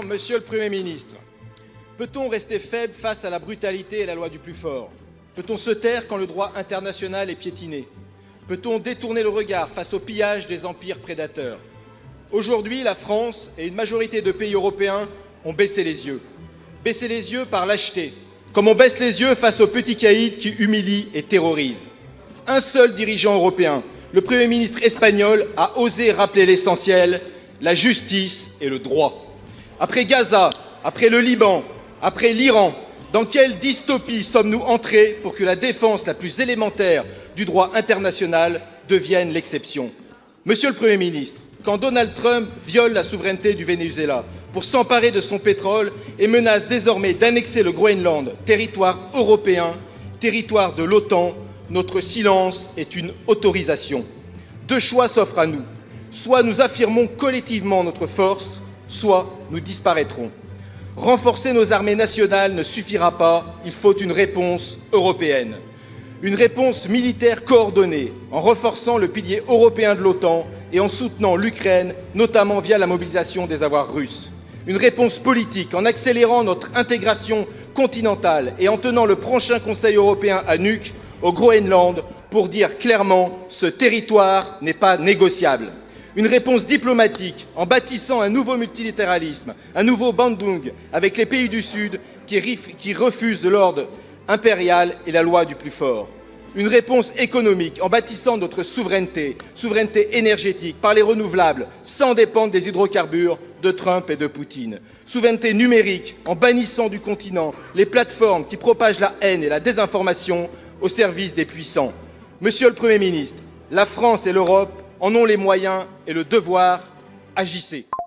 Monsieur le Premier ministre, peut-on rester faible face à la brutalité et la loi du plus fort? Peut-on se taire quand le droit international est piétiné? Peut-on détourner le regard face au pillage des empires prédateurs? Aujourd'hui, la France et une majorité de pays européens ont baissé les yeux. Baissé les yeux par lâcheté, comme on baisse les yeux face aux petits caïds qui humilient et terrorisent. Un seul dirigeant européen, le Premier ministre espagnol, a osé rappeler l'essentiel, la justice et le droit. Après Gaza, après le Liban, après l'Iran, dans quelle dystopie sommes-nous entrés pour que la défense la plus élémentaire du droit international devienne l'exception? Monsieur le Premier ministre, quand Donald Trump viole la souveraineté du Venezuela pour s'emparer de son pétrole et menace désormais d'annexer le Groenland, territoire européen, territoire de l'OTAN, notre silence est une autorisation. Deux choix s'offrent à nous. Soit nous affirmons collectivement notre force, soit nous disparaîtrons. Renforcer nos armées nationales ne suffira pas, il faut une réponse européenne. Une réponse militaire coordonnée, en renforçant le pilier européen de l'OTAN et en soutenant l'Ukraine, notamment via la mobilisation des avoirs russes. Une réponse politique, en accélérant notre intégration continentale et en tenant le prochain Conseil européen à Nuuk, au Groenland, pour dire clairement « ce territoire n'est pas négociable ». Une réponse diplomatique en bâtissant un nouveau multilatéralisme, un nouveau Bandung avec les pays du Sud qui refusent l'ordre impérial et la loi du plus fort. Une réponse économique en bâtissant notre souveraineté énergétique par les renouvelables, sans dépendre des hydrocarbures de Trump et de Poutine. Souveraineté numérique en bannissant du continent les plateformes qui propagent la haine et la désinformation au service des puissants. Monsieur le Premier ministre, la France et l'Europe en ont les moyens et le devoir, agissez.